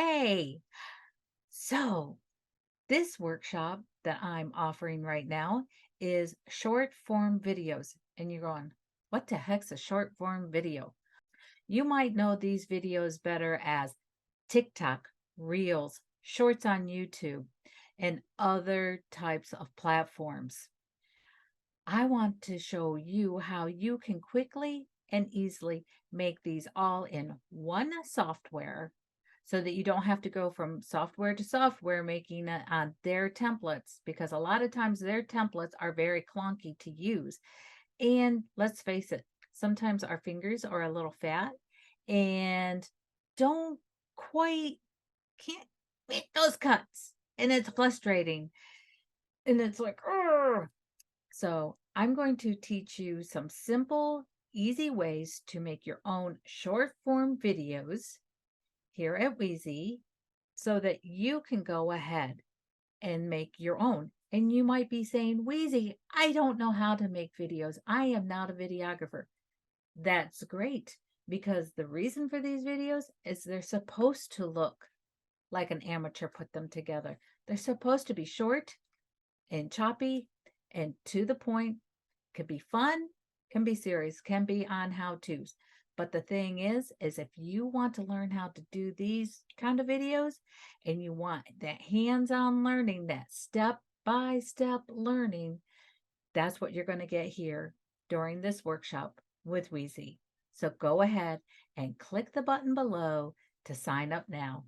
Hey, so this workshop that I'm offering right now is short form videos. And you're going, what the heck's a short form video? You might know these videos better as TikTok, Reels, Shorts on YouTube, and other types of platforms. I want to show you how you can quickly and easily make these all in one software so that you don't have to go from software to software making it on their templates because a lot of times their templates are very clunky to use. And let's face it, sometimes our fingers are a little fat and don't quite can't make those cuts. And it's frustrating. And it's like, "Ugh." So I'm going to teach you some simple, easy ways to make your own short form videos here at Weezy so that you can go ahead and make your own. And you might be saying, Weezy, I don't know how to make videos. I am not a videographer. That's great because the reason for these videos is they're supposed to look like an amateur put them together. They're supposed to be short and choppy and to the point. Could be fun, can be serious, can be on how to's. But the thing is if you want to learn how to do these kind of videos and you want that hands-on learning, that step-by-step learning, that's what you're going to get here during this workshop with Weezy. So go ahead and click the button below to sign up now.